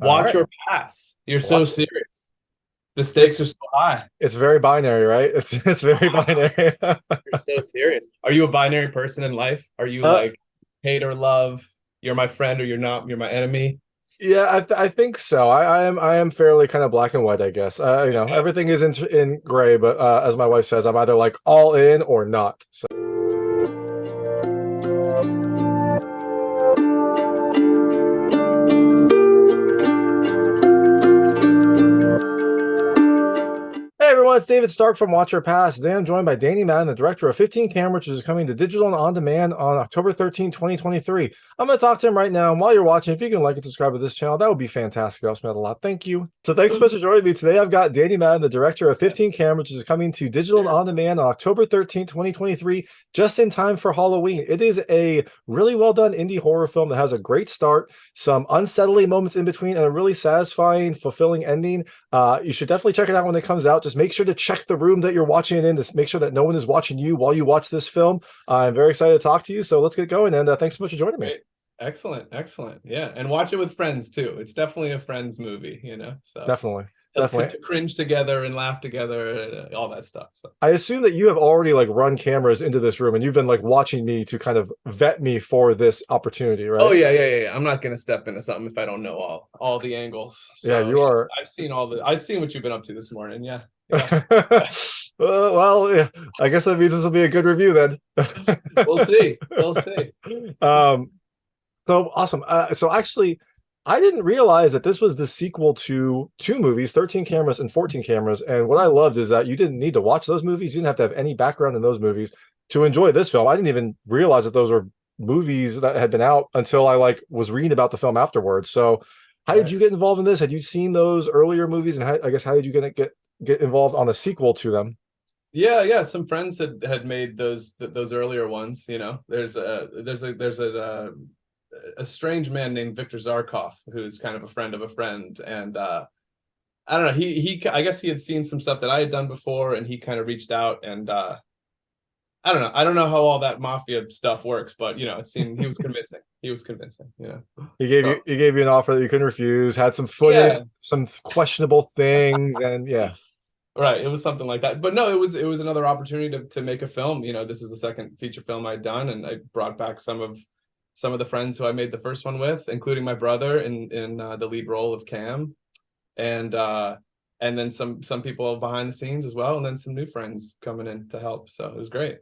All Watch right. or pass. You're so Watch. serious. The stakes are It's so high. it's very binary, right? It's very binary. You're so serious. Are you a binary person in life? Are you uh, like hate or love? You're my friend or you're not. You're my enemy. yeah, I think so. I am fairly kind of black and white, I guess. Okay. Everything is in gray, but as my wife says, I'm either like all in or not. So. Hey everyone, it's David Stark from Watch or Pass. Today I'm joined by Danny Madden, the director of 15 Camera, which is coming to digital and on demand on October 13, 2023. I'm going to talk to him right now. And while you're watching, if you can like and subscribe to this channel, that would be fantastic. It helps me out a lot. Thank you. So thanks so much for joining me. Today I've got Danny Madden, the director of 15 Camera, which is coming to digital and on demand on October 13, 2023, just in time for Halloween. It is a really well done indie horror film that has a great start, some unsettling moments in between, and a really satisfying, fulfilling ending. You should definitely check it out when it comes out. Just make sure to check the room that you're watching it in to make sure that no one is watching you while you watch this film. I'm very excited to talk to you. So let's get going. And thanks so much for joining me. Great. Excellent. Excellent. Yeah. And watch it with friends too. It's definitely a friends movie, So Definitely. to Definitely. cringe together and laugh together and all that stuff. So I assume that you have already like run cameras into this room and you've been like watching me to kind of vet me for this opportunity, oh right? yeah. I'm not gonna step into something if I don't know all the angles. Yeah, So you yeah, are. I've seen what you've been up to this morning. Yeah. Yeah. Well, yeah, I guess that means this will be a good review then. We'll see. We'll see. um, So awesome. So actually, I didn't realize that this was the sequel to two movies, 13 Cameras and 14 Cameras. And what I loved is that you didn't need to watch those movies. You didn't have to have any background in those movies to enjoy this film. I didn't even realize that those were movies that had been out until I like was reading about the film afterwards. So how did Right. you get involved in this? Had you seen those earlier movies? And I guess how did you get involved on the sequel to them? Yeah. Some friends had made those earlier ones. There's a strange man named Victor Zarkov who's kind of a friend of a friend, and I don't know. He I guess he had seen some stuff that I had done before, and he kind of reached out, and I don't know. I don't know how all that mafia stuff works, but it seemed he was convincing. He was convincing. So He gave you an offer that you couldn't refuse, had some footage, yeah, some questionable things, and yeah. right. It was something like that. But no, it was another opportunity to make a film. This is the second feature film I'd done, and I brought back some of the friends who I made the first one with, including my brother in the lead role of Cam, and and then some people behind the scenes as well, and then some new friends coming in to help. So it was great.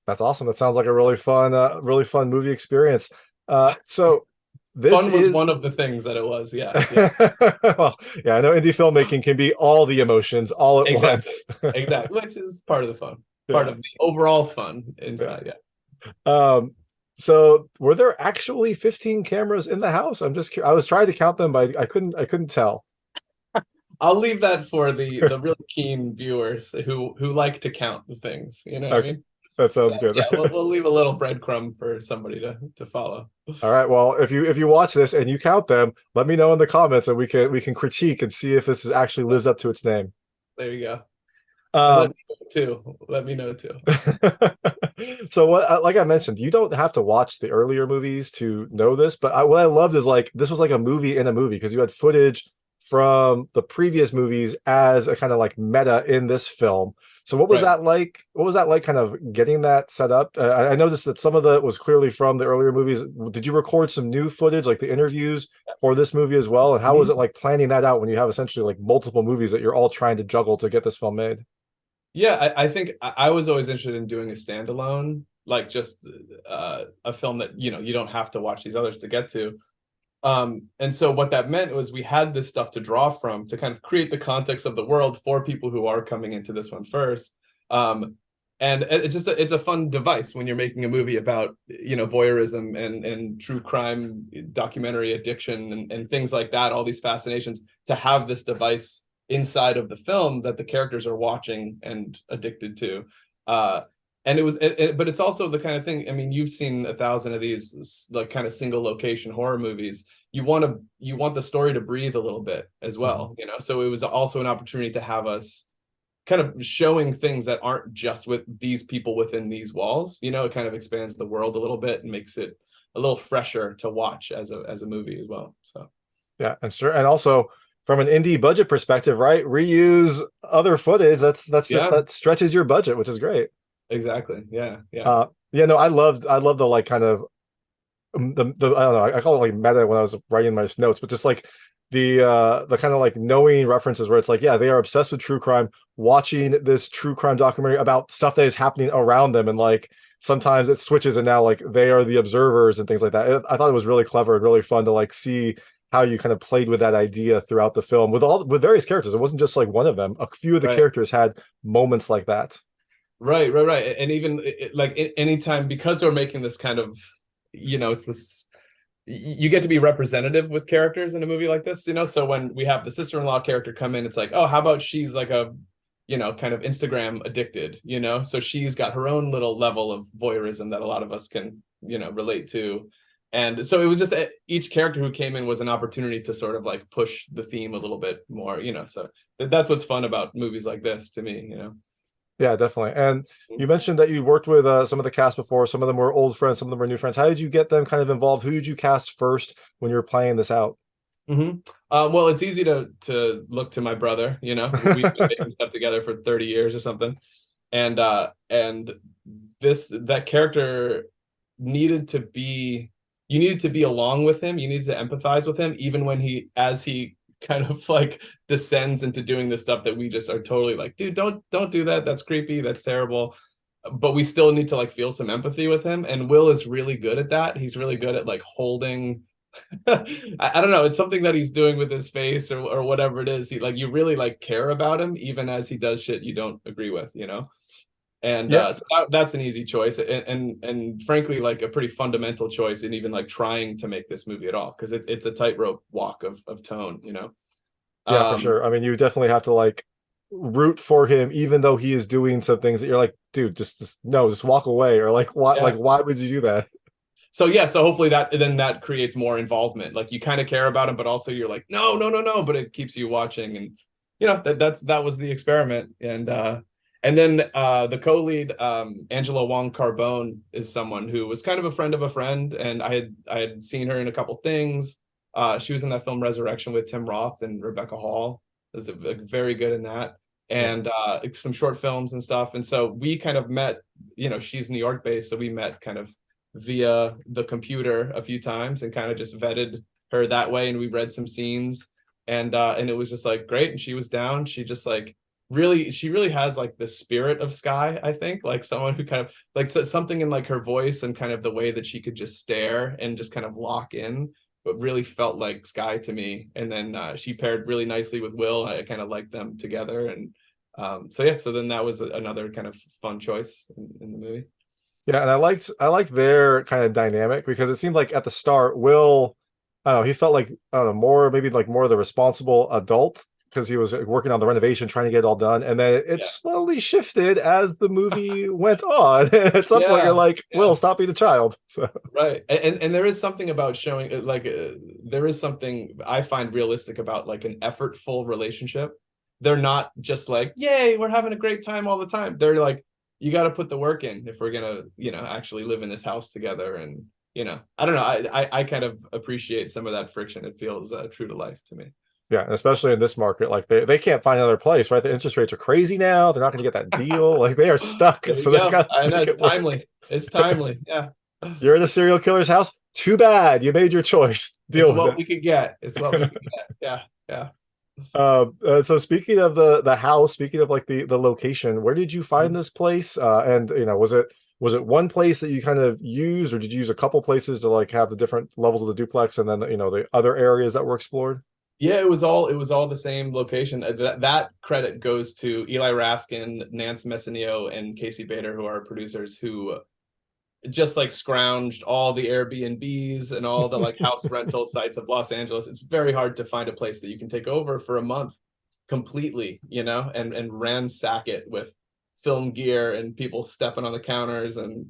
That's awesome. That sounds like a really fun movie experience. So this Fun was is one of the things that it was. Yeah, yeah, well, yeah, I know indie filmmaking can be all the emotions all at exactly, once. exactly. Which is part of the fun, part Yeah, of the overall fun yeah. inside. Yeah. Um, so were there actually 15 cameras in the house? I was trying to count them, but I couldn't tell. I'll leave that for the really keen viewers who like to count the things. You know what I Okay, mean? that So sounds good. yeah, we'll leave a little breadcrumb for somebody to follow. All right. Well, if you watch this and you count them, let me know in the comments and we can critique and see if this actually lives up to its name. There you go. And let Um, me know too. Let me know too. so like I mentioned, you don't have to watch the earlier movies to know this, but what I loved is like this was like a movie in a movie because you had footage from the previous movies as a kind of like meta in this film. So what was Right. that like? What was that like kind of getting that set up? I noticed that some of that was clearly from the earlier movies. Did you record some new footage like the interviews for this movie as well? And how was Mhm. it like planning that out when you have essentially like multiple movies that you're all trying to juggle to get this film made? Yeah, I think I was always interested in doing a standalone, like just a film that you don't have to watch these others to get to. And so what that meant was we had this stuff to draw from to kind of create the context of the world for people who are coming into this one first. Um, and it's a fun device when you're making a movie about voyeurism and true crime documentary addiction and things like that, all these fascinations, to have this device inside of the film that the characters are watching and addicted to. uh and but it's also the kind of thing, I mean, you've seen a thousand of these like kind of single location horror movies. You want the story to breathe a little bit as Mhm. well, so it was also an opportunity to have us kind of showing things that aren't just with these people within these walls. It kind of expands the world a little bit and makes it a little fresher to watch as a movie as well. So Yeah, and sure, and also from an indie budget perspective, right? Reuse other footage. That's just Yeah, that stretches your budget, which is great. exactly. Yeah, yeah. Yeah, no, I love the like kind of the I don't know, I call it like meta when I was writing my notes, but just like the kind of like knowing references where it's like, yeah, they are obsessed with true crime, watching this true crime documentary about stuff that is happening around them, and like sometimes it switches and now like they are the observers and things like that. I thought it was really clever and really fun to like see how you kind of played with that idea throughout the film with various characters. It wasn't just like one of them. A few of the Right. characters had moments like that. Right, right, right. And even like anytime, because they're making this kind of, it's this, you get to be representative with characters in a movie like this, so when we have the sister-in-law character come in, it's like, oh, how about she's like a, kind of Instagram addicted, so she's got her own little level of voyeurism that a lot of us can, relate to. And so it was just each character who came in was an opportunity to sort of like push the theme a little bit more, so that's what's fun about movies like this to me. Yeah, definitely. And you mentioned that you worked with some of the cast before. Some of them were old friends, some of them were new friends. How did you get them kind of involved? Who did you cast first when you were playing this out? Mm-hmm. Well, it's easy to look to my brother. We've been making stuff together for 30 years or something, and that character needed to be you needed to be along with him. You needed to empathize with him, even when as he kind of like descends into doing this stuff that we just are totally like, dude, don't do that. That's creepy. That's terrible. But we still need to like feel some empathy with him. And Will is really good at that. He's really good at like holding I don't know. It's something that he's doing with his face or whatever it is. He like you really like care about him even as he does shit you don't agree with. And Yeah, so that's an easy choice and frankly like a pretty fundamental choice in even like trying to make this movie at all because it's a tightrope walk of tone. yeah, for Um, sure. I mean, you definitely have to like root for him, even though he is doing some things that you're like, dude, just no, just walk away, or yeah. why would you do that? So yeah, so hopefully that creates more involvement. Like you kind of care about him, but also you're like, no, no, no, no, but it keeps you watching. And that was the experiment. And then the co-lead, Angela Wong Carbone, is someone who was kind of a friend of a friend, and I had seen her in a couple things. She was in that film Resurrection with Tim Roth and Rebecca Hall. Was very good in that, Yeah, and some short films and stuff. And so we kind of met. She's New York based, so we met kind of via the computer a few times and kind of just vetted her that way, and we read some scenes, and it was just like great, and she was down. She really has like the spirit of Sky, I think, like someone who kind of like something in like her voice and kind of the way that she could just stare and just kind of lock in, but really felt like Sky to me. And then she paired really nicely with Will. I kind of liked them together, and so yeah, so then that was another kind of fun choice in the movie. yeah, and I liked their kind of dynamic because it seemed like at the start, Will, I don't know, he felt like I don't know more maybe like more of the responsible adult because he was working on the renovation, trying to get it all done, and then it Yeah, slowly shifted as the movie went on. At some point, you're yeah, like, yeah. Will, stop being a child. So Right. And there is something about showing there is something I find realistic about like an effortful relationship. They're not just like, yay, we're having a great time all the time. They're like, you got to put the work in if we're gonna, actually live in this house together. And, I don't know. I kind of appreciate some of that friction. It feels true to life to me. yeah, and especially in this market, like they can't find another place, right? The interest rates are crazy now. They're not going to get that deal. Like they are stuck, There you so they go. got I to know make it's it work. timely. It's timely. Yeah. You're in a serial killer's house. Too bad. You made your choice. It's Deal with what it. we could get. It's what we could get. Yeah. Yeah. So speaking of the house, speaking of like the location, where did you find this place? And was it one place that you kind of used, or did you use a couple places to like have the different levels of the duplex, and then the other areas that were explored? Yeah, it was all the same location. That credit goes to Eli Raskin, Nance Messineo, and Casey Bader, who are producers who just like scrounged all the Airbnbs and all the like house rental sites of Los Angeles. It's very hard to find a place that you can take over for a month completely, and ransack it with film gear and people stepping on the counters and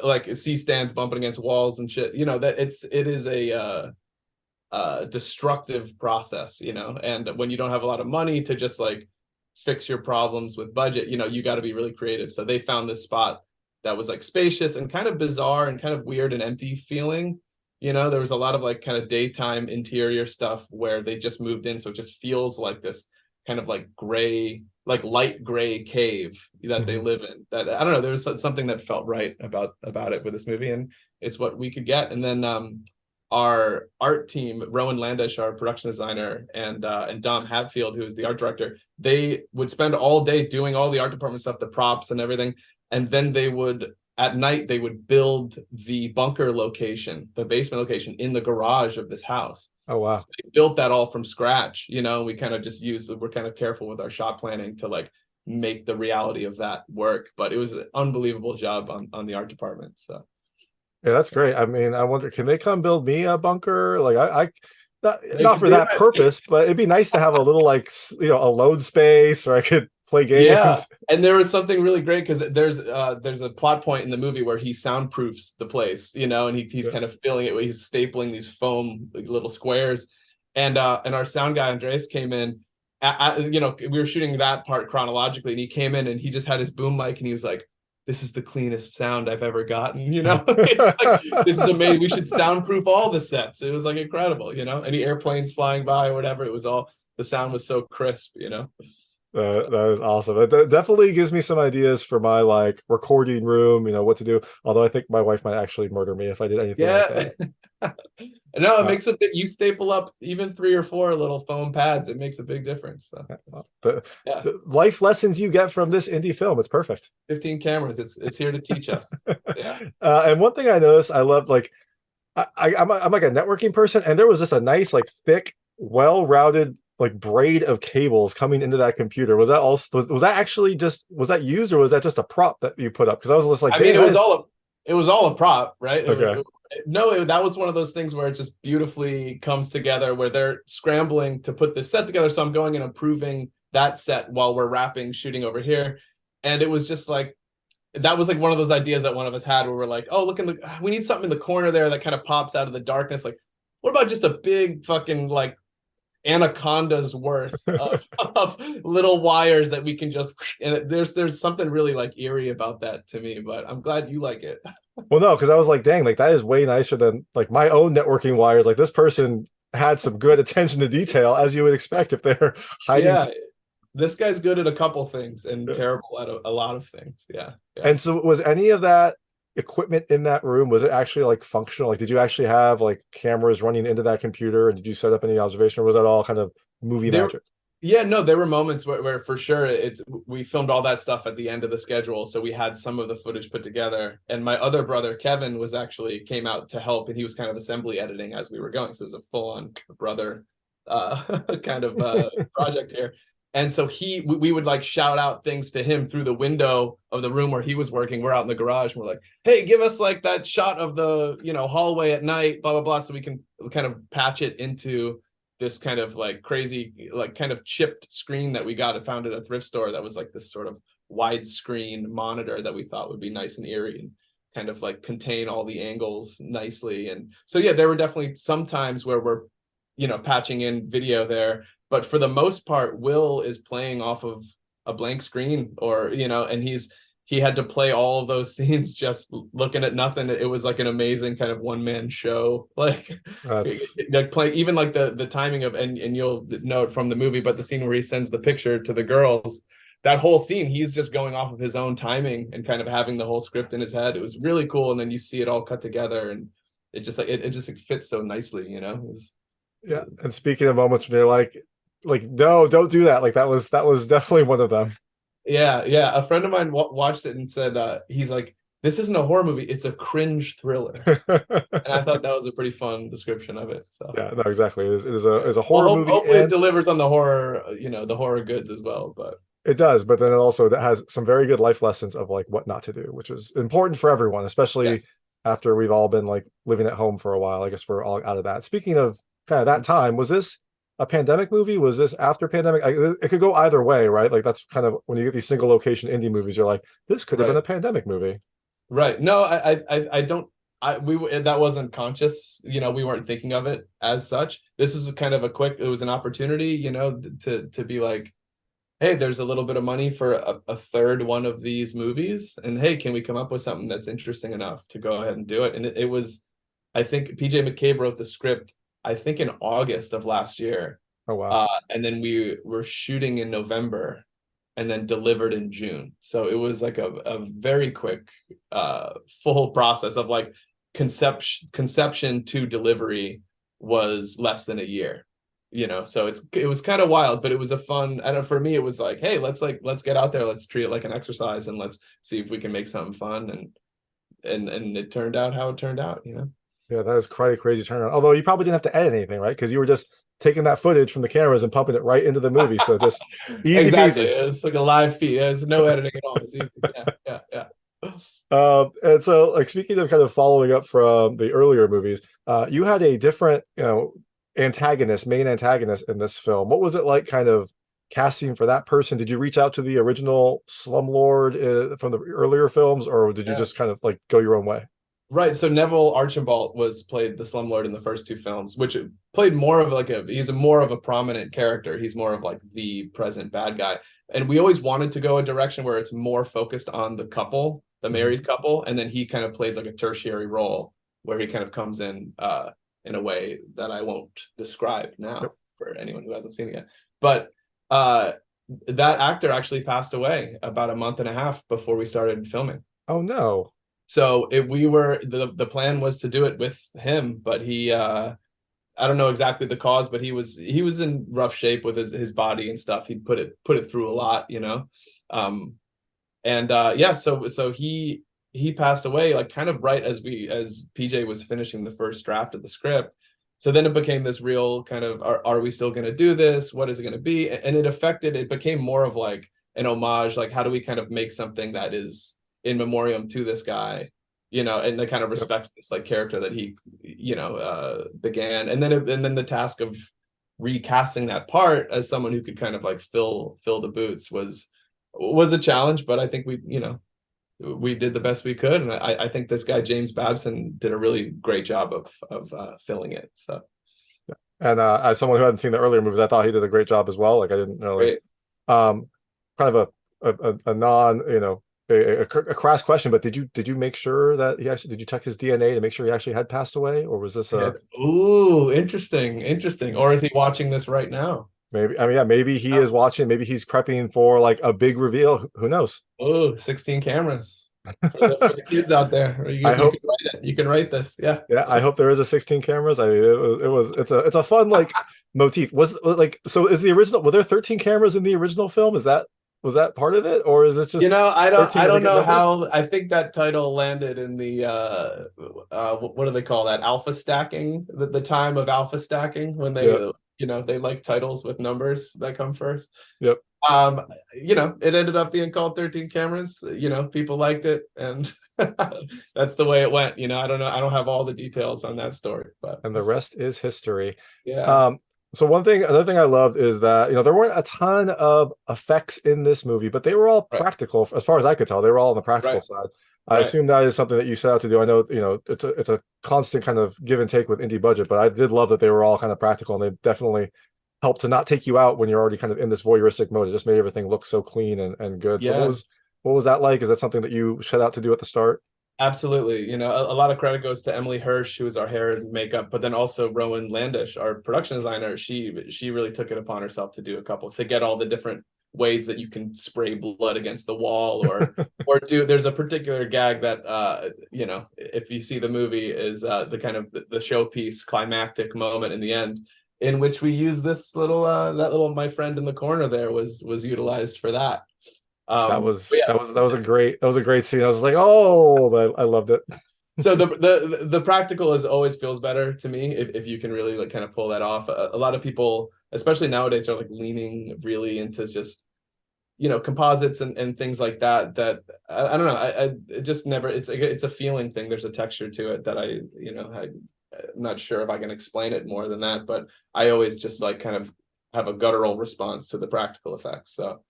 like C stands bumping against walls and shit. That it is a destructive process, and when you don't have a lot of money to just like fix your problems with budget, you got to be really creative. So they found this spot that was like spacious and kind of bizarre and kind of weird and empty feeling, You know, there was a lot of like kind of daytime interior stuff where they just moved in, so it just feels like this kind of like gray, like light gray cave that they live in. That I don't know, there was something that felt right about it with this movie, and it's what we could get. And then our art team, Rowan Landish, our production designer, and Dom Hatfield, who is the art director, they would spend all day doing all the art department stuff, the props and everything, and then they would at night they would build the bunker location, the basement location in the garage of this house. Oh wow. So they built that all from scratch. You know, we kind of just we're kind of careful with our shot planning to like make the reality of that work. But it was an unbelievable job on the art department. So Yeah, that's great. I mean, I wonder, can they come build me a bunker? Like I they not could for do that it. purpose, but it'd be nice to have a little like a load space where I could play Yeah, games. and there was something really great because there's a plot point in the movie where he soundproofs the place, you know, and he's kind of filling it. He's stapling these foam like, little squares, and our sound guy Andreas came in. You know, we were shooting that part chronologically, and he came in and he just had his boom mic, and he was like, "This is the cleanest sound I've ever gotten." You know, it's like this is amazing. We should soundproof all the sets. It was like incredible, you know. Any airplanes flying by or whatever, it was all the sound was so crisp, you know. That is awesome. It definitely gives me some ideas for my like recording room, what to do. Although I think my wife might actually murder me if I did anything like Yeah. that. No, it makes a bit. You staple up even 3 or 4 little foam pads. It makes a big difference. So yeah, the life lessons you get from this indie film, it's perfect. 15 cameras. It's here to teach us. Yeah. And one thing I noticed, I love like I'm like a networking person, and there was just a nice like thick, well-routed like braid of cables coming into that computer. Was that also was that actually just was that used, or was that just a prop that you put up? Because I was just like, I mean, damn, it was all a prop, right? okay. No, that was one of those things where it just beautifully comes together where they're scrambling to put this set together. So I'm going and improving that set while we're wrapping, shooting over here. And it was just like, that was like one of those ideas that one of us had where we're like, oh, look, we need something in the corner there that kind of pops out of the darkness. Like, what about just a big fucking like anaconda's worth of little wires that we can just, and there's something really like eerie about that to me, but I'm glad you like it. Well, no, because I was like, dang, like that is way nicer than like my own networking wires. Like this person had some good attention to detail, as you would expect if they're hiding. Yeah, this guy's good at a couple things and terrible at a lot of things. Yeah. And so was any of that equipment in that room, was it actually like functional? Like, did you actually have like cameras running into that computer, and did you set up any observation, or was that all kind of movie magic? Yeah, no, there were moments where for sure we filmed all that stuff at the end of the schedule, so we had some of the footage put together. And my other brother Kevin came out to help, and he was kind of assembly editing as we were going, so it was a full-on brother kind of project here. And so we would like shout out things to him through the window of the room where he was working. We're out in the garage, and we're like, hey, give us like that shot of the hallway at night, blah blah blah, so we can kind of patch it into this kind of like crazy, like kind of chipped screen that we got and found at a thrift store that was like this sort of widescreen monitor that we thought would be nice and eerie and kind of like contain all the angles nicely. And so, yeah, there were definitely some times where we're, patching in video there, but for the most part, Will is playing off of a blank screen and he had to play all of those scenes just looking at nothing. It was like an amazing kind of one-man show. Like play even like the timing of and you'll know it from the movie, but the scene where he sends the picture to the girls, that whole scene, he's just going off of his own timing and kind of having the whole script in his head. It was really cool. And then you see it all cut together, and it just like it just fits so nicely, Yeah. And speaking of moments when you're like, no, don't do that. Like that was definitely one of them. Yeah. A friend of mine watched it and said, he's like, this isn't a horror movie, it's a cringe thriller. And I thought that was a pretty fun description of it. So yeah, no, exactly. It is a horror movie. Hopefully it delivers on the horror, the horror goods as well. But it does, but then it also that has some very good life lessons of like what not to do, which is important for everyone, especially after we've all been like living at home for a while. I guess we're all out of that. Speaking of kind of that time, was this a pandemic movie? Was this after pandemic? It could go either way, right? Like that's kind of when you get these single location indie movies, you're like, this could have been a pandemic movie. Right. No, I don't. That wasn't conscious. We weren't thinking of it as such. This was kind of it was an opportunity, to be like, hey, there's a little bit of money for a third one of these movies, and hey, can we come up with something that's interesting enough to go ahead and do it? And it was I think PJ McCabe wrote the script, I think in August of last year. Oh wow. And then we were shooting in November and then delivered in June. So it was like a very quick full process of like conception to delivery was less than a year. So it was kind of wild, but it was a fun, and for me it was like, hey, let's get out there, let's treat it like an exercise, and let's see if we can make something fun, and it turned out how it turned out. Yeah, that is quite a crazy turnaround. Although you probably didn't have to edit anything, right? Because you were just taking that footage from the cameras and pumping it right into the movie. So just easy exactly. peasy. It's like a live feed. There's no editing at all. It's easy. Yeah. And so, like, speaking of kind of following up from the earlier movies, you had a different, main antagonist in this film. What was it like, kind of casting for that person? Did you reach out to the original slumlord from the earlier films, or did you just kind of like go your own way? Right. So Neville Archibald played the slumlord in the first two films, which played more of like he's more of a prominent character. He's more of like the present bad guy. And we always wanted to go a direction where it's more focused on the couple, the married couple, and then he kind of plays like a tertiary role where he kind of comes in a way that I won't describe now for anyone who hasn't seen it yet. But that actor actually passed away about a month and a half before we started filming. Oh no. So the plan was to do it with him, but he I don't know exactly the cause, but he was in rough shape with his body and stuff. He put it through a lot, so he passed away like kind of right as PJ was finishing the first draft of the script. So then it became this real kind of, are we still going to do this? What is it going to be? And it became more of like an homage, like how do we kind of make something that is in memoriam to this guy, and that kind of respects this like character that he, began. And then the task of recasting that part as someone who could kind of like fill the boots was a challenge, but I think we did the best we could, and I think this guy James Babson did a really great job of filling it. So, and as someone who hadn't seen the earlier movies, I thought he did a great job as well. Like I didn't really, kind of a non, a crass question, but did you make sure that did you check his DNA to make sure he actually had passed away, or was this ooh, interesting, or is he watching this right now? Maybe, I mean, yeah, maybe he is watching, maybe he's prepping for like a big reveal. Who knows? Oh, 16 cameras for the kids out there. You can write this. Yeah. Yeah, I hope there is a 16 cameras. I mean, it's a fun like motif. So is the original, were there 13 cameras in the original film? Was that part of it, or is it just I don't know how. I think that title landed in the what do they call that, alpha stacking, the time of alpha stacking, when they they like titles with numbers that come first. Yep. It ended up being called 13 cameras. People liked it, and that's the way it went. I don't know, I don't have all the details on that story, but and the rest is history. Yeah. So another thing I loved is that there weren't a ton of effects in this movie, but they were all practical as far as I could tell. They were all on the practical side. I assume that is something that you set out to do. I know it's a constant kind of give and take with indie budget, but I did love that they were all kind of practical, and they definitely helped to not take you out when you're already kind of in this voyeuristic mode. It just made everything look so clean and good. Yeah. So what was that like? Is that something that you set out to do at the start? Absolutely. A lot of credit goes to Emily Hirsch, who was our hair and makeup, but then also Rowan Landish, our production designer. She really took it upon herself to do to get all the different ways that you can spray blood against the wall, or there's a particular gag that if you see the movie, is the kind of the showpiece climactic moment in the end, in which we use this little my friend in the corner there was utilized for that. That was a great scene. I was like, oh, I loved it. So the practical always feels better to me if you can really like kind of pull that off. A lot of people, especially nowadays, are like leaning really into just composites and things like that. That I don't know. I just never. It's a feeling thing. There's a texture to it that I'm not sure if I can explain it more than that. But I always just like kind of have a guttural response to the practical effects. So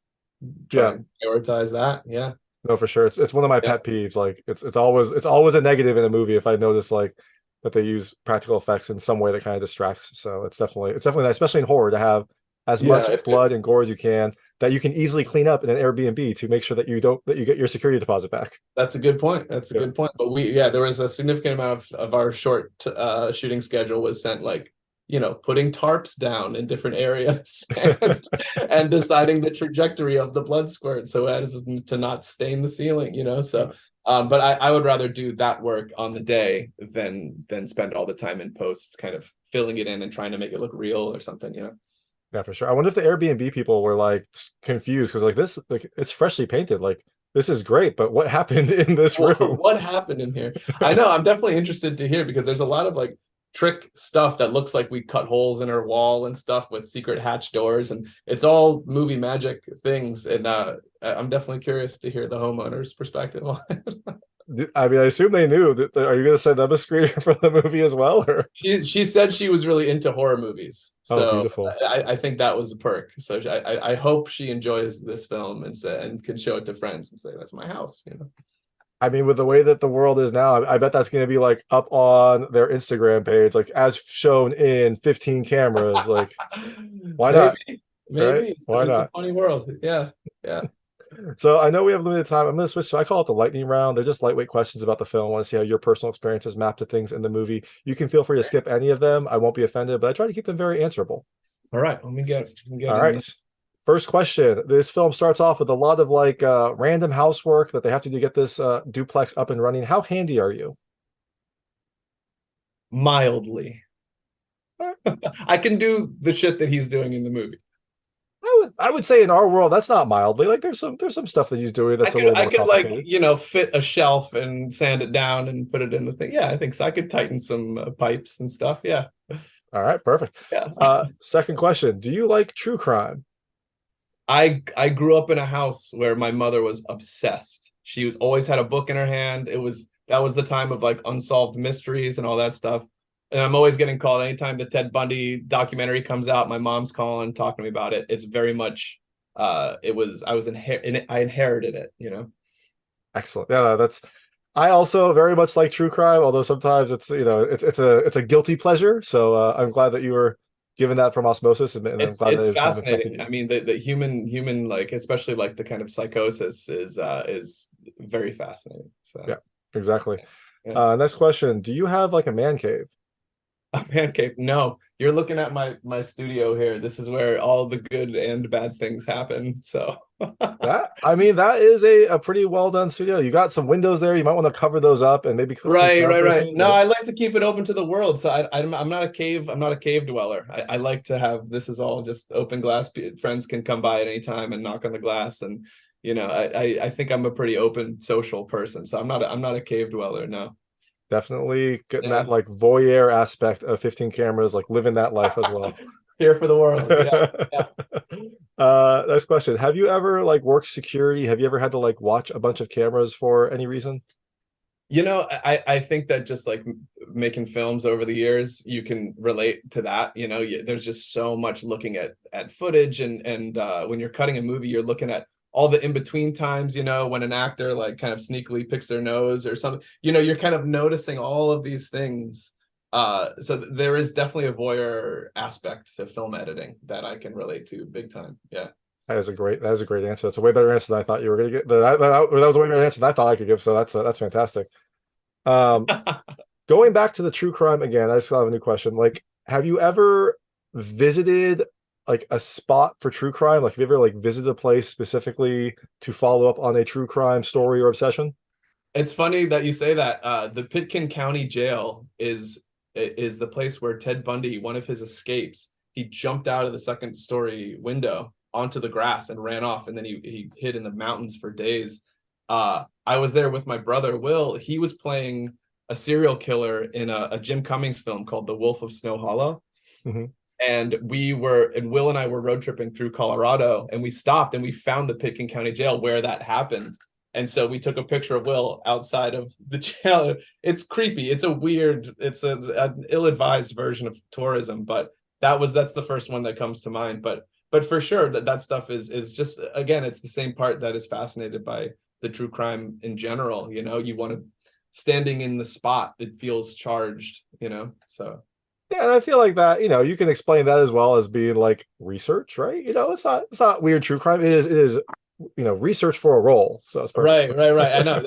prioritize that. Yeah. No, for sure. It's one of my pet peeves. Like it's always a negative in a movie if I notice like that they use practical effects in some way that kind of distracts. So it's definitely nice, especially in horror, to have as much blood and gore as you can. that you can easily clean up in an Airbnb to make sure that you get your security deposit back. That's a good point. That's a Yeah. good point. But there was a significant amount of our short shooting schedule was sent like, putting tarps down in different areas and deciding the trajectory of the blood squirt so as to not stain the ceiling, So, but I would rather do that work on the day than spend all the time in post kind of filling it in and trying to make it look real or something, Yeah, for sure. I wonder if the Airbnb people were like confused because like this, like it's freshly painted. Like this is great, but what happened in this room? What happened in here? I know. I'm definitely interested to hear because there's a lot of like trick stuff that looks like we cut holes in our wall and stuff with secret hatch doors, and it's all movie magic things. And I'm definitely curious to hear the homeowner's perspective on it. I mean, I assume they knew that. Are you going to send them a screener for the movie as well? Or She said she was really into horror movies, oh, so beautiful. I think that was a perk. So I hope she enjoys this film and can show it to friends and say that's my house. I mean, with the way that the world is now, I bet that's going to be like up on their Instagram page, like as shown in 15 cameras. Like, why not? Right? Maybe Why it's a not? funny world. Yeah. So I know we have limited time. I'm going to switch. So I call it the lightning round. They're just lightweight questions about the film. I want to see how your personal experiences map to things in the movie. You can feel free to skip any of them. I won't be offended, but I try to keep them very answerable. All right, let me get All right. First question. This film starts off with a lot of like random housework that they have to do to get this duplex up and running. How handy are you? Mildly. I can do the shit that he's doing in the movie. I would say in our world that's not mildly. Like there's some stuff that he's doing that's a little more complicated. Like fit a shelf and sand it down and put it in the thing. Yeah, I think so. I could tighten some pipes and stuff. Yeah. All right, perfect. Yeah. Second question. Do you like true crime? I grew up in a house where my mother was obsessed. She was always had a book in her hand. That was the time of like unsolved mysteries and all that stuff. And I'm always getting called anytime the Ted Bundy documentary comes out. My mom's calling, talking to me about it. It's very much I inherited it. Excellent. Yeah, that's I also very much like true crime, although sometimes it's it's a guilty pleasure. So I'm glad that you were given that from osmosis, and I'm glad that It's it's kind of affected fascinating. you. I mean, the human like especially like the kind of psychosis is very fascinating. So Yeah, exactly. yeah. Next question. Do you have like a man cave? A man cave. No, you're looking at my studio here. This is where all the good and bad things happen. So That is a pretty well done studio. You got some windows there. You might want to cover those up and maybe put some right. soundproofing. No, I like to keep it open to the world. So I'm not a cave. I'm not a cave dweller. I like to have this is all just open glass. Friends can come by at any time and knock on the glass. And I think I'm a pretty open social person. So I'm not a cave dweller. No. Definitely getting Yeah. that like voyeur aspect of 15 cameras, like living that life as well. Here for the world. Yeah. Next question. Have you ever like worked security? Have you ever had to like watch a bunch of cameras for any reason? I think that just like making films over the years, you can relate to that. There's just so much looking at footage, and when you're cutting a movie, you're looking at all the in-between times, when an actor like kind of sneakily picks their nose or something, you're kind of noticing all of these things. So there is definitely a voyeur aspect to film editing that I can relate to big time. Yeah. That is a great answer. That's a way better answer than I thought you were going to get. That was a way better answer than I thought I could give. So that's fantastic. Going back to the true crime again, I still have a new question. Like, have you ever visited like a spot for true crime? Like, have you ever like visited a place specifically to follow up on a true crime story or obsession? It's funny that you say that. The Pitkin County Jail is the place where Ted Bundy, one of his escapes, he jumped out of the second story window onto the grass and ran off, and then he hid in the mountains for days. I was there with my brother Will. He was playing a serial killer in a Jim Cummings film called The Wolf of Snow Hollow. Mm-hmm. And Will and I were road tripping through Colorado, and we stopped and we found the Pitkin County Jail where that happened. And so we took a picture of Will outside of the jail. It's creepy. It's an ill-advised version of tourism, but that's the first one that comes to mind. But for sure that stuff is just, again, it's the same part that is fascinated by the true crime in general. You want to standing in the spot, it feels charged, so Yeah, and I feel like that, you can explain that as well as being like research, right? It's not weird true crime. It is, research for a role. So it's perfect. Right. I know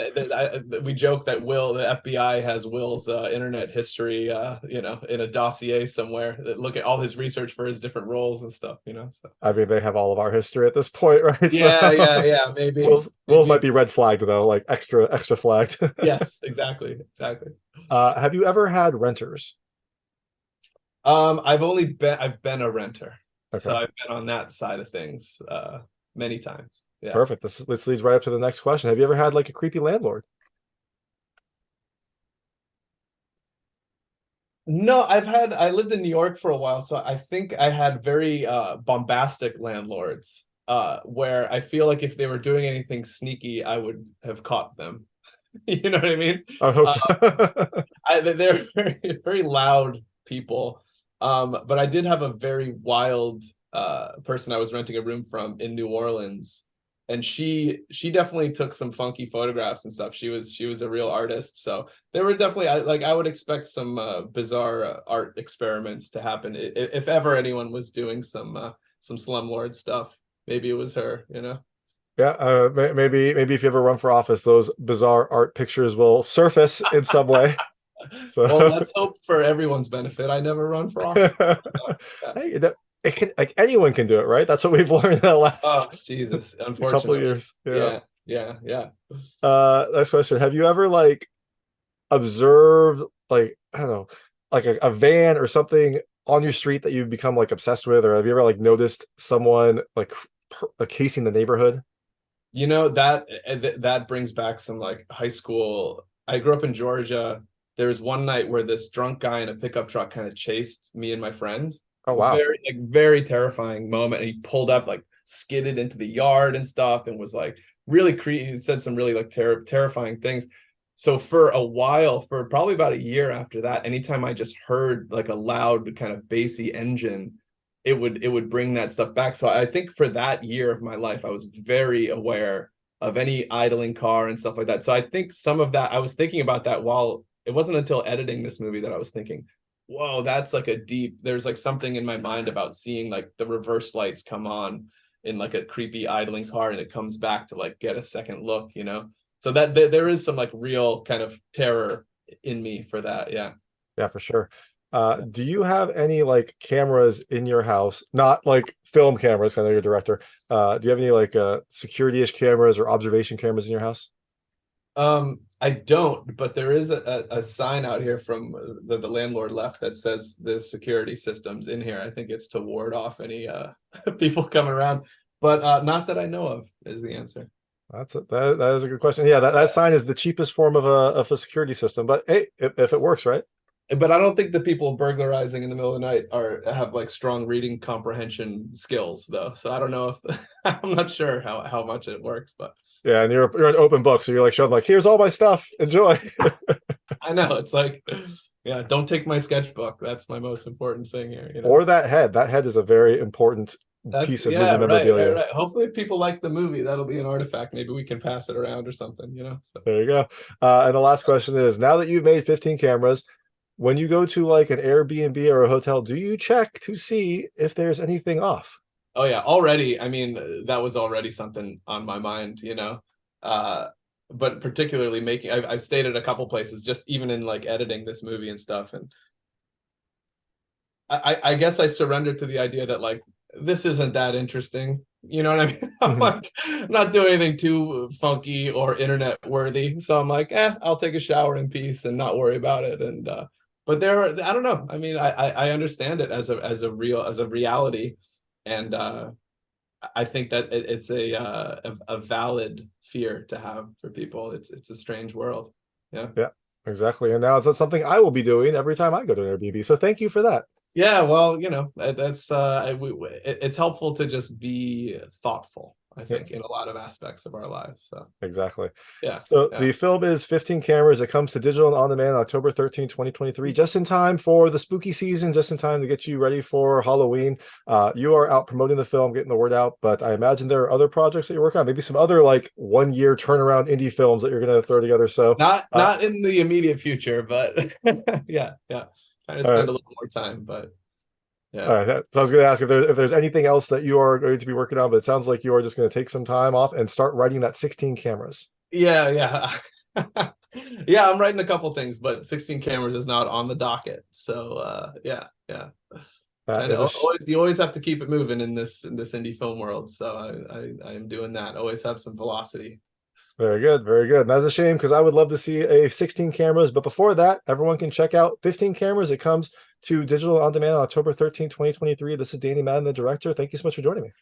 we joke that the FBI has Will's internet history, in a dossier somewhere. That look at all his research for his different roles and stuff. So I mean, they have all of our history at this point, right? yeah. Will's might be red flagged though, like extra flagged. Yes, exactly. Have you ever had renters? I've been a renter, so Okay, I've been on that side of things many times. Yeah. perfect. This leads right up to the next question. Have you ever had like a creepy landlord? No, I lived in New York for a while, so I think I had very bombastic landlords, where I feel like if they were doing anything sneaky, I would have caught them. You know what I mean? I hope so. They're very, very loud people. But I did have a very wild person I was renting a room from in New Orleans, and she definitely took some funky photographs and stuff. She was a real artist, so there were definitely I would expect some bizarre art experiments to happen if ever anyone was doing some slumlord stuff. Maybe it was her. Yeah, maybe if you ever run for office, those bizarre art pictures will surface in some way. Well, So, let's hope for everyone's benefit I never run for office. Yeah. hey, it can, like, anyone can do it, right? That's what we've learned in the Oh, last Jesus, couple of unfortunately. years. Yeah. Yeah. Next question. Have you ever like observed, like, I don't know, like a van or something on your street that you've become like obsessed with, or have you ever like noticed someone like casing the neighborhood? That brings back some like high school. I grew up in Georgia. There was one night where this drunk guy in a pickup truck kind of chased me and my friends. Oh wow. Very terrifying moment. And he pulled up, like skidded into the yard and stuff, and was like really creepy. He said some really like terrifying things. So for a while, for probably about a year after that, anytime I just heard like a loud kind of bassy engine, it would bring that stuff back. So I think for that year of my life, I was very aware of any idling car and stuff like that. So I think some of that, I was thinking about that while it wasn't until editing this movie that I was thinking, whoa, that's like there's like something in my mind about seeing like the reverse lights come on in like a creepy idling car, and it comes back to like get a second look. So that there is some like real kind of terror in me for that. Yeah. Yeah, for sure. Do you have any like cameras in your house? Not like film cameras, I know you're a director. Do you have any like security-ish cameras or observation cameras in your house? I don't, but there is a sign out here from the landlord left that says the security systems in here. I think it's to ward off any people coming around, but not that I know of is the answer. That is a good question. Yeah, that sign is the cheapest form of a security system, but hey, if it works, right? But I don't think the people burglarizing in the middle of the night have like strong reading comprehension skills though. So I don't know if I'm not sure how much it works, but Yeah, and you're an open book, so you're like showing like, here's all my stuff, enjoy. I know it's like, yeah, don't take my sketchbook. That's my most important thing here. Or that head. That head is a very important piece of movie memorabilia. Right. Hopefully, if people like the movie, that'll be an artifact. Maybe we can pass it around or something. So. There you go. And the last question is: now that you've made 15 cameras, when you go to like an Airbnb or a hotel, do you check to see if there's anything off? Oh yeah, already. I mean, that was already something on my mind. Uh, but particularly I've stayed at a couple places, just even in like editing this movie and stuff, and I guess I surrendered to the idea that like this isn't that interesting. You know what I mean? I'm like not doing anything too funky or internet worthy. So I'm like, I'll take a shower in peace and not worry about it. And but I don't know. I mean, I understand it as a reality, and I think that it's a valid fear to have for people. It's a strange world. Yeah. Yeah, exactly. And now it's something I will be doing every time I go to an Airbnb. So thank you for that. Yeah, well, that's it's helpful to just be thoughtful, I think, in a lot of aspects of our lives. So exactly. yeah. So the film is 15 cameras. It comes to digital and on demand October 13, 2023, just in time for the spooky season, just in time to get you ready for Halloween. You are out promoting the film, getting the word out, but I imagine there are other projects that you're working on, maybe some other like 1 year turnaround indie films that you're going to throw together. So not in the immediate future, but yeah. trying to spend a little more time, but yeah. All right. So I was going to ask if there's anything else that you are going to be working on, but it sounds like you are just going to take some time off and start writing that 16 cameras. Yeah. Yeah, I'm writing a couple things, but 16 cameras is not on the docket. So yeah. You always have to keep it moving in this indie film world. So I am doing that. Always have some velocity. Very good, very good. And that's a shame because I would love to see a 16 cameras. But before that, everyone can check out 15 cameras. It comes to digital on demand on October 13, 2023. This is Danny Madden, the director. Thank you so much for joining me.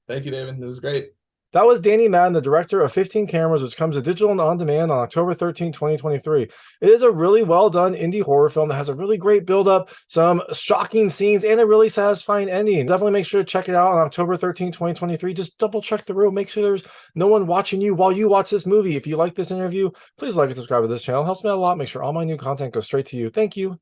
Thank you, David. It was great. That was Danny Madden, the director of 15 Cameras, which comes to digital and on demand on October 13, 2023. It is a really well done indie horror film that has a really great build-up, some shocking scenes, and a really satisfying ending. Definitely make sure to check it out on October 13, 2023. Just double check the room. Make sure there's no one watching you while you watch this movie. If you like this interview, please like and subscribe to this channel. It helps me out a lot. Make sure all my new content goes straight to you. Thank you.